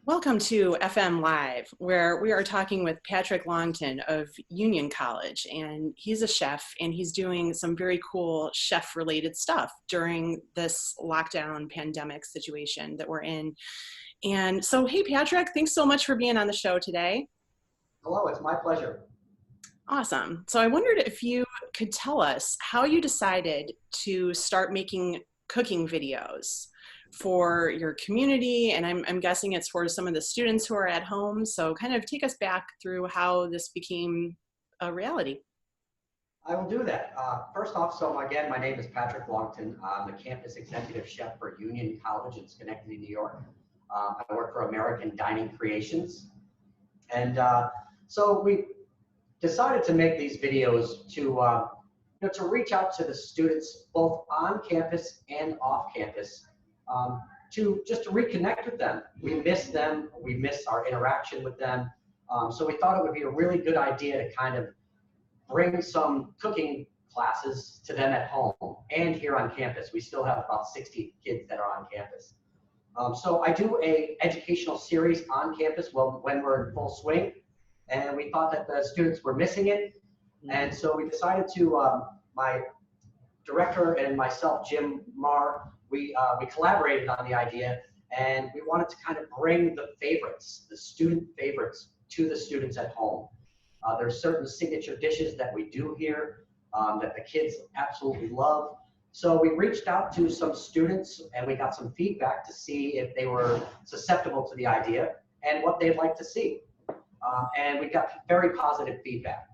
Welcome to FM Live, where we are talking with Patrick Longton of Union College, and he's a chef, and he's doing some very cool chef-related stuff during this lockdown pandemic situation that we're in. And so, hey, Patrick, thanks so much for being on the show today. Hello, it's my pleasure. Awesome. So I wondered if you could tell us how you decided to start making cooking videos for your community, and I'm guessing it's for some of the students who are at home. So kind of take us back through how this became a reality. I will do that. First off, so again, my name is Patrick Longton. I'm the campus executive chef for Union College in Schenectady, New York. I work for American Dining Creations. And so we decided to make these videos to reach out to the students both on campus and off campus. To reconnect with them. We miss them, we miss our interaction with them. So we thought it would be a really good idea to kind of bring some cooking classes to them at home and here on campus. We still have about 60 kids that are on campus. So I do a educational series on campus when we're in full swing, and we thought that the students were missing it. And so we decided to, my director and myself, Jim Marr, we collaborated on the idea, and we wanted to kind of bring the favorites, the student favorites, to the students at home. There's certain signature dishes that we do here that the kids absolutely love. So we reached out to some students, and we got some feedback to see if they were susceptible to the idea and what they'd like to see. And we got very positive feedback.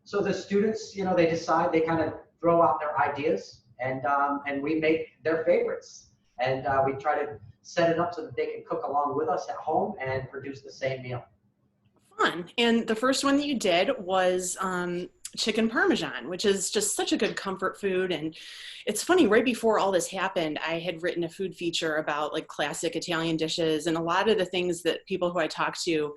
So the students, they decide, they kind of throw out their ideas, and we make their favorites, and we try to set it up so that they can cook along with us at home and produce the same meal. Fun. And the first one that you did was chicken Parmesan, which is just such a good comfort food. And it's funny, right before all this happened, I had written a food feature about like classic Italian dishes, and a lot of the things that people who I talk to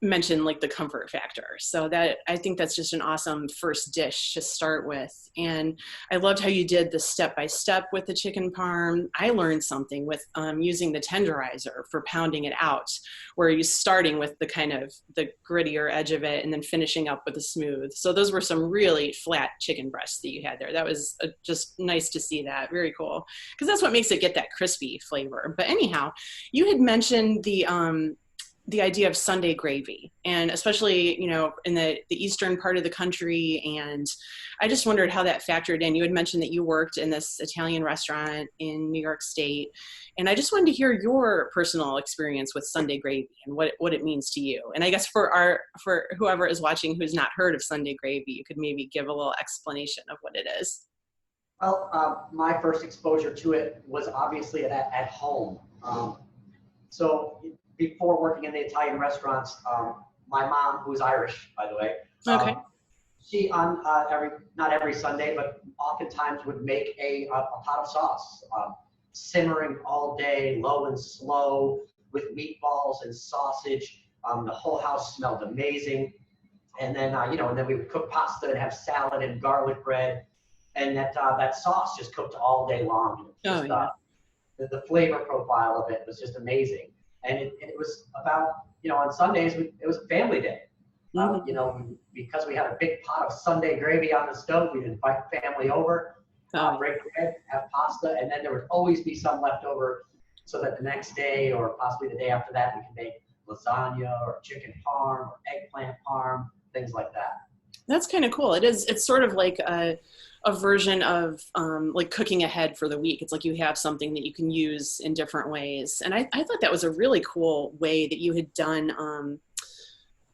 mention like the comfort factor. So that, I think that's just an awesome first dish to start with. And I loved how you did the step-by-step with the chicken parm. I learned something with using the tenderizer for pounding it out, where you're starting with the kind of the grittier edge of it and then finishing up with the smooth. So those were some really flat chicken breasts that you had there. That was just nice to see that. Very cool. Because that's what makes it get that crispy flavor. But anyhow, you had mentioned the idea of Sunday gravy, and especially, in the eastern part of the country. And I just wondered how that factored in. You had mentioned that you worked in this Italian restaurant in New York State. And I just wanted to hear your personal experience with Sunday gravy and what it means to you. And I guess for whoever is watching who's not heard of Sunday gravy, you could maybe give a little explanation of what it is. Well, my first exposure to it was obviously at home. So before working in the Italian restaurants, my mom, who's Irish, by the way, okay. She not every Sunday, but oftentimes would make a pot of sauce, simmering all day, low and slow, with meatballs and sausage. The whole house smelled amazing. And then, and then we would cook pasta and have salad and garlic bread, and that sauce just cooked all day long. Just, the flavor profile of it was just amazing. And it was about, on Sundays, it was a family day. Because we had a big pot of Sunday gravy on the stove, we'd invite family over, break bread, have pasta, and then there would always be some left over so that the next day or possibly the day after that, we could make lasagna or chicken parm or eggplant parm, things like that. That's kind of cool. It's sort of like a version of like cooking ahead for the week. It's like you have something that you can use in different ways. And I thought that was a really cool way that you had done.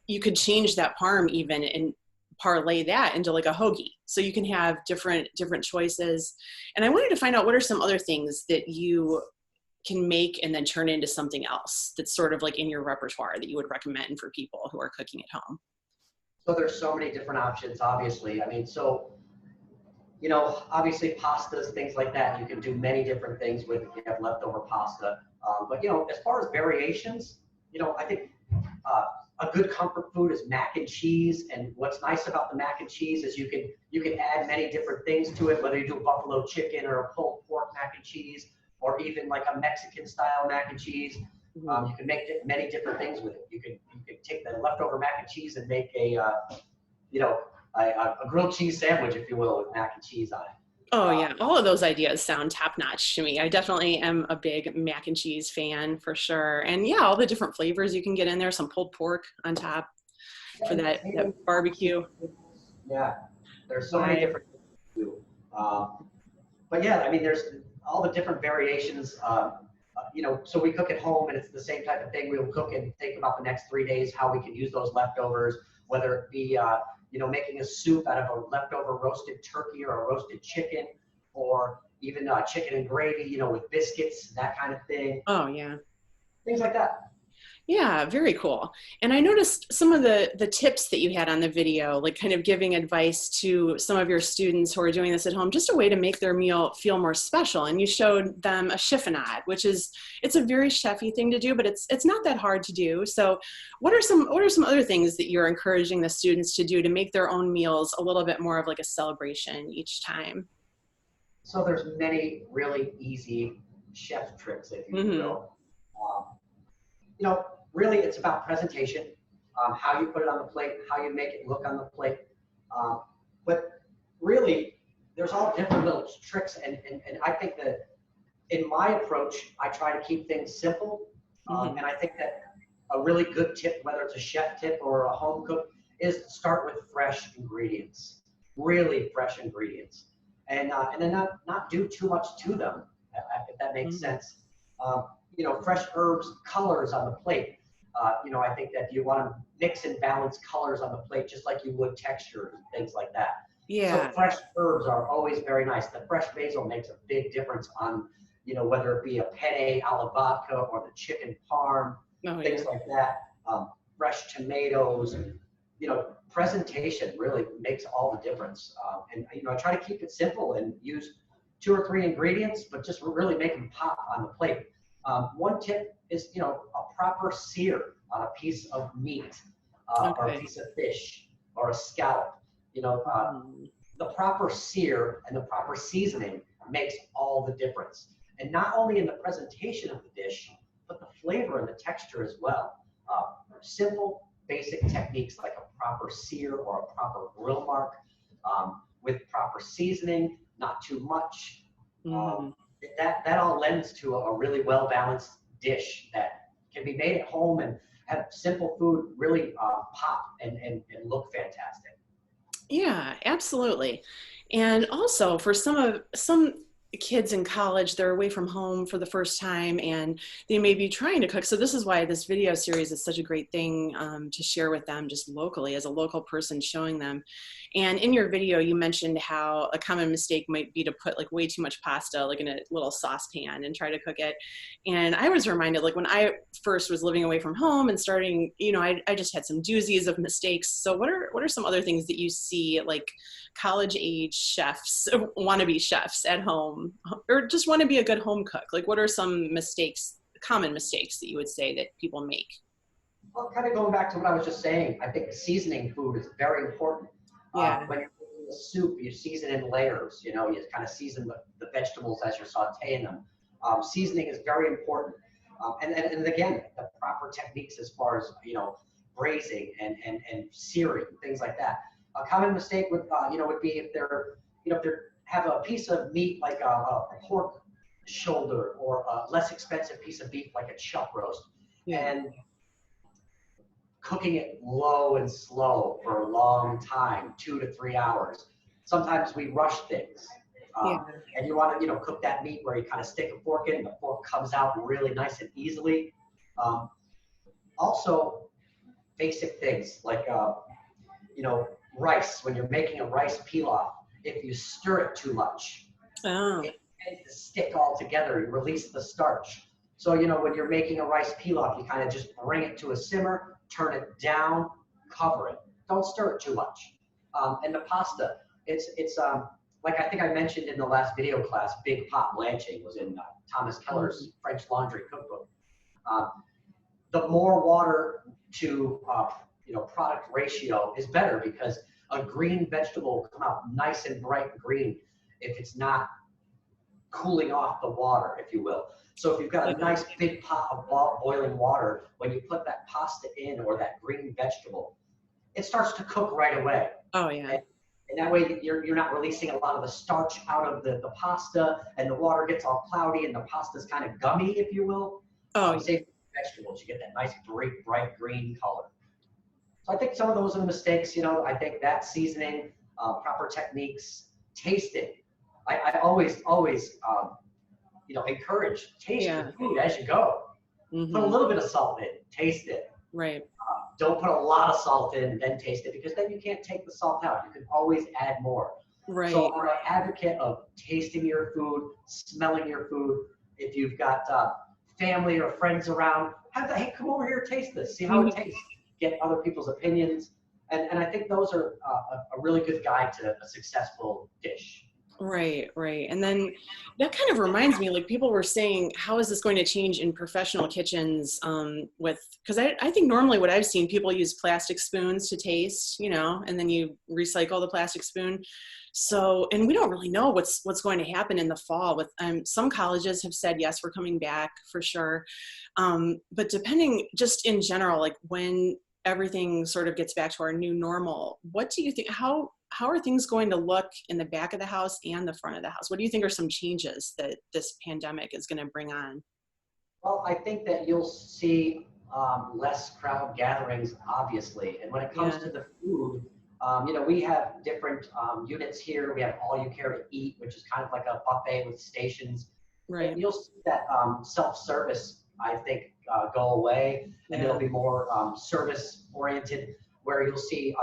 You could change that parm even and parlay that into like a hoagie. So you can have different choices. And I wanted to find out, what are some other things that you can make and then turn into something else that's sort of like in your repertoire that you would recommend for people who are cooking at home? So there's so many different options, obviously. I mean, obviously pastas, things like that, you can do many different things with if you have leftover pasta. But, as far as variations, I think a good comfort food is mac and cheese. And what's nice about the mac and cheese is you can add many different things to it, whether you do buffalo chicken or a pulled pork mac and cheese, or even like a Mexican style mac and cheese. You can make many different things with it. You could take the leftover mac and cheese and make a grilled cheese sandwich, if you will, with mac and cheese on it. Oh yeah, all of those ideas sound top notch to me. I definitely am a big mac and cheese fan for sure. And yeah, all the different flavors you can get in there, some pulled pork on top for that barbecue. Yeah, there's so many different things to do. But yeah, I mean, there's all the different variations. So we cook at home and it's the same type of thing. We'll cook and think about the next 3 days, how we can use those leftovers, whether it be making a soup out of a leftover roasted turkey or a roasted chicken, or even chicken and gravy, with biscuits, that kind of thing. Oh yeah. Things like that. Yeah, very cool. And I noticed some of the tips that you had on the video, like kind of giving advice to some of your students who are doing this at home, just a way to make their meal feel more special. And you showed them a chiffonade, which it's a very chefy thing to do, but it's not that hard to do. So what are some other things that you're encouraging the students to do to make their own meals a little bit more of like a celebration each time? So there's many really easy chef tricks, if you will. Really, it's about presentation, how you put it on the plate, how you make it look on the plate. But really, there's all different little tricks. And I think that in my approach, I try to keep things simple. And I think that a really good tip, whether it's a chef tip or a home cook, is to start with fresh ingredients, really fresh ingredients. And then not do too much to them, if that makes sense. Fresh herbs, colors on the plate. I think that you want to mix and balance colors on the plate just like you would textures and things like that. Yeah. So fresh herbs are always very nice. The fresh basil makes a big difference on, whether it be a penne alla vodka or the chicken parm, things like that. Fresh tomatoes, presentation really makes all the difference. I try to keep it simple and use 2 or 3 ingredients, but just really make them pop on the plate. One tip is, a proper sear on a piece of meat or a piece of fish or a scallop. The proper sear and the proper seasoning makes all the difference. And not only in the presentation of the dish, but the flavor and the texture as well. Simple, basic techniques like a proper sear or a proper grill mark with proper seasoning, not too much. That all lends to a really well-balanced dish that can be made at home and have simple food really pop and look fantastic. Yeah, absolutely. And also for some kids in college, they're away from home for the first time and they may be trying to cook. So this is why this video series is such a great thing to share with them just locally as a local person showing them. And in your video, you mentioned how a common mistake might be to put like way too much pasta like in a little saucepan and try to cook it. And I was reminded, like when I first was living away from home and starting, I just had some doozies of mistakes. So what are some other things that you see like college age chefs, wannabe chefs at home, or just want to be a good home cook? Like what are some common mistakes that you would say that people make? Well, kind of going back to what I was just saying, I think seasoning food is very important. Yeah. When you're making a soup, you season in layers, you kind of season the vegetables as you're sauteing them. Seasoning is very important. And again, the proper techniques as far as, braising and searing, things like that. A common mistake would be if they have a piece of meat like a pork shoulder or a less expensive piece of beef like a chuck roast, and cooking it low and slow for a long time, 2 to 3 hours. Sometimes we rush things, and you want to cook that meat where you kind of stick a fork in, and the fork comes out really nice and easily. Also, basic things like rice. When you're making a rice pilaf, if you stir it too much, it tends to stick all together. You release the starch. So, when you're making a rice pilaf, you kind of just bring it to a simmer, turn it down, cover it. Don't stir it too much. And the pasta, it's like I think I mentioned in the last video class, big pot blanching was in Thomas Keller's French laundry cookbook. The more water to product ratio is better because a green vegetable will come out nice and bright green if it's not cooling off the water, if you will. So if you've got a nice big pot of boiling water, when you put that pasta in or that green vegetable, it starts to cook right away. Oh yeah. And that way you're not releasing a lot of the starch out of the pasta, and the water gets all cloudy and the pasta's kind of gummy, if you will. Oh, Same with vegetables, you get that nice bright green color. So I think some of those are the mistakes, you know. I think that seasoning, proper techniques, tasting. I always you know, encourage taste your food as you go. Put a little bit of salt in, taste it. Right. Don't put a lot of salt in and then taste it, because then you can't take the salt out. You can always add more. Right. So I'm an advocate of tasting your food, smelling your food. If you've got family or friends around, hey, come over here, taste this, see how it tastes. Get other people's opinions. And I think those are a really good guide to a successful dish. Right, right. And then that kind of reminds me, like people were saying, how is this going to change in professional kitchens because I think normally what I've seen, people use plastic spoons to taste, you know, and then you recycle the plastic spoon. So, and we don't really know what's going to happen in the fall with some colleges have said, yes, we're coming back for sure. But depending just in general, like when everything sort of gets back to our new normal, what do you think, how are things going to look in the back of the house and the front of the house? What do you think are some changes that this pandemic is going to bring on? Well, I think that you'll see less crowd gatherings, obviously. And when it comes to the food, you know, we have different units here. We have all you care to eat, which is kind of like a buffet with stations. Right. And you'll see that self-service, I think, go away, and it'll be more service-oriented, where you'll see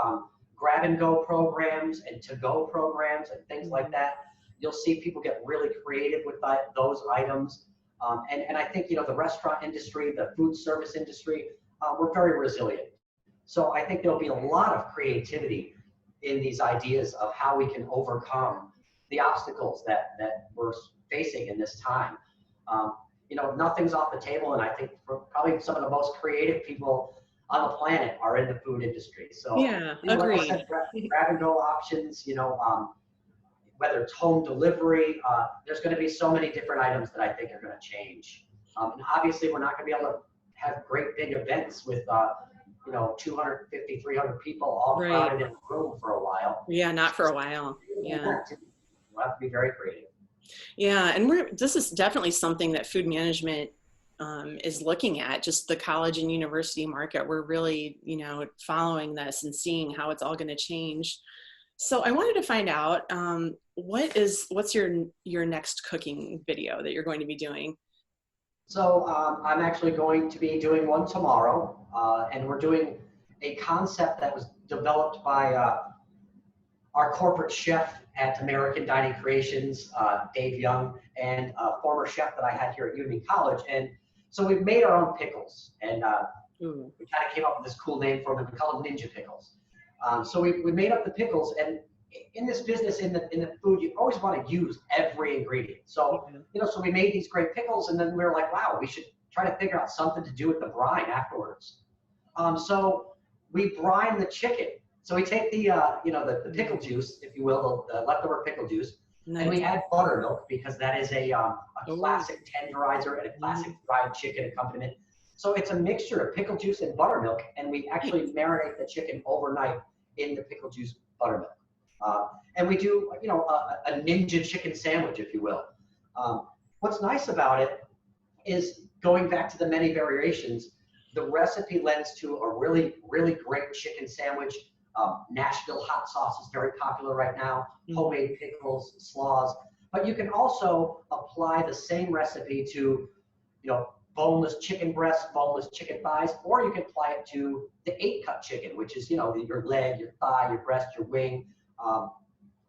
grab-and-go programs and to-go programs and things like that. You'll see people get really creative with those items. And I think, you know, the restaurant industry, the food service industry, we're very resilient. So I think there'll be a lot of creativity in these ideas of how we can overcome the obstacles that we're facing in this time. You know, nothing's off the table, and I think probably some of the most creative people on the planet are in the food industry. So yeah, you know, agreed. like I said, grab and go options, you know, whether it's home delivery, there's going to be so many different items that I think are going to change. And obviously we're not going to be able to have great big events with, you know, 250, 300 people all crowded in a room for a while. Yeah, not for a while. Yeah. We'll have to be very creative. Yeah, and this is definitely something that food management is looking at, just the college and university market. We're really, you know, following this and seeing how it's all going to change. So I wanted to find out, what's your next cooking video that you're going to be doing? So I'm actually going to be doing one tomorrow, and we're doing a concept that was developed by our corporate chef at American Dining Creations, Dave Young, and a former chef that I had here at Union College. And so we've made our own pickles, and we kind of came up with this cool name for them. We call them Ninja Pickles. So we made up the pickles, and in this business, in the food, you always want to use every ingredient. So, you know, so we made these great pickles, and then we were like, wow, we should try to figure out something to do with the brine afterwards. So we brine the chicken. So we take the, you know, the pickle juice, if you will, the leftover pickle juice, and we add buttermilk, because that is a classic tenderizer and a classic fried chicken accompaniment. So it's a mixture of pickle juice and buttermilk, and we actually marinate the chicken overnight in the pickle juice buttermilk. And we do, you know, a ninja chicken sandwich, if you will. What's nice about it is, going back to the many variations, the recipe lends to a really, really great chicken sandwich. Nashville hot sauce is very popular right now, homemade pickles, slaws. But you can also apply the same recipe to, you know, boneless chicken breasts, boneless chicken thighs, or you can apply it to the 8-cut chicken, which is, you know, your leg, your thigh, your breast, your wing.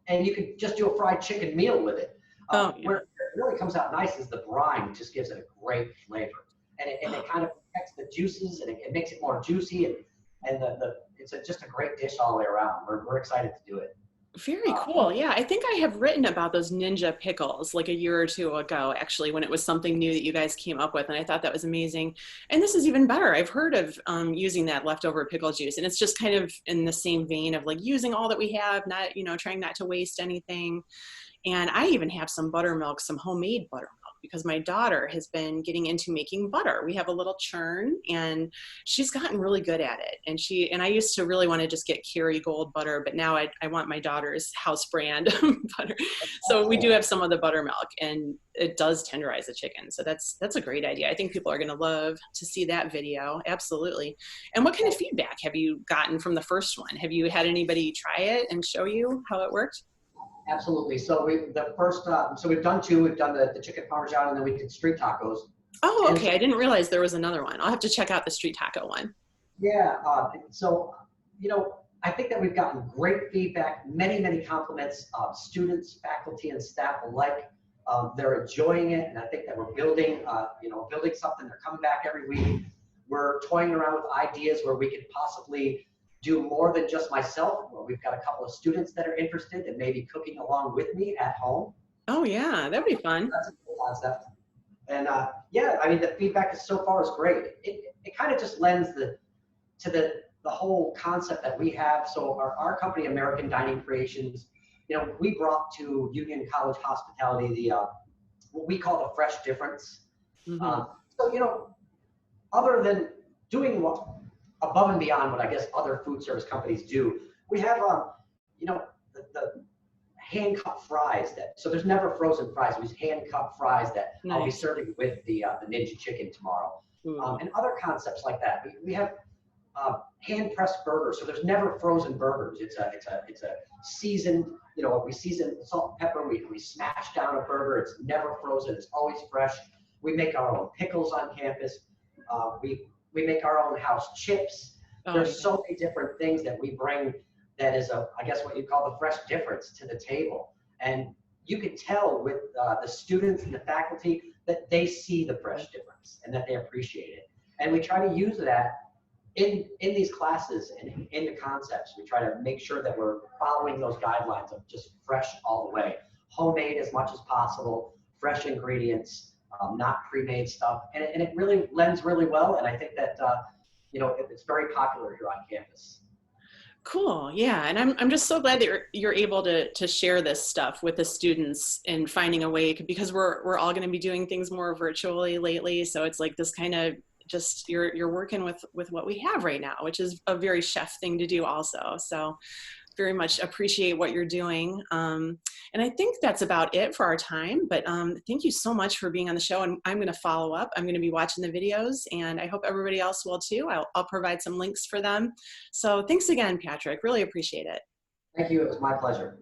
And you can just do a fried chicken meal with it. Where it really comes out nice is the brine just gives it a great flavor. And it kind of protects the juices, and it makes it more juicy, and it's just a great dish all the way around. We're excited to do it. Very cool. Yeah, I think I have written about those ninja pickles like a year or two ago, actually, when it was something new that you guys came up with, and I thought that was amazing. And this is even better. I've heard of using that leftover pickle juice, and it's just kind of in the same vein of like using all that we have, not, you know, trying not to waste anything. And I even have some buttermilk, some homemade buttermilk, because my daughter has been getting into making butter. We have a little churn and she's gotten really good at it. And I used to really want to just get Kerrygold butter, but now I want my daughter's house brand butter. So we do have some of the buttermilk, and it does tenderize the chicken. So that's a great idea. I think people are going to love to see that video. Absolutely. And what kind of feedback have you gotten from the first one? Have you had anybody try it and show you how it worked? Absolutely. So we've done two. We've done the chicken parmesan, and then we did street tacos. Oh, And okay. I didn't realize there was another one. I'll have to check out the street taco one. yeah, I think that we've gotten great feedback, many compliments of students, faculty, and staff alike. They're enjoying it, and I think that we're building something. They're coming back every week. We're toying around with ideas where we could possibly do more than just myself. Well, we've got a couple of students that are interested in maybe cooking along with me at home. Oh yeah, that'd be fun. That's a cool concept. And yeah, I mean, the feedback so far is great. It kind of just lends to the whole concept that we have. So our company, American Dining Creations, we brought to Union College Hospitality the what we call the fresh difference. Mm-hmm. So other than doing what above and beyond what I guess other food service companies do, we have the hand cut fries so there's never frozen fries. We use hand cut fries that I'll be serving with the Ninja Chicken tomorrow, and other concepts like that. We have hand pressed burgers, so there's never frozen burgers. It's a seasoned. We season salt and pepper. We smash down a burger. It's never frozen. It's always fresh. We make our own pickles on campus. We make our own house chips. There's so many different things that we bring that is I guess what you call the fresh difference to the table. And you can tell with the students and the faculty that they see the fresh difference and that they appreciate it. And we try to use that in these classes and in the concepts. We try to make sure that we're following those guidelines of just fresh all the way. Homemade as much as possible, fresh ingredients, not pre-made stuff. And it really lends really well. And I think that, it's very popular here on campus. Cool. Yeah. And I'm just so glad that you're able to share this stuff with the students and finding a way, because we're all going to be doing things more virtually lately. So it's like this kind of just you're working with what we have right now, which is a very chef thing to do also. So very much appreciate what you're doing. And I think that's about it for our time, but thank you so much for being on the show. And I'm going to follow up. I'm going to be watching the videos, and I hope everybody else will too. I'll provide some links for them. So thanks again, Patrick. Really appreciate it. Thank you. It was my pleasure.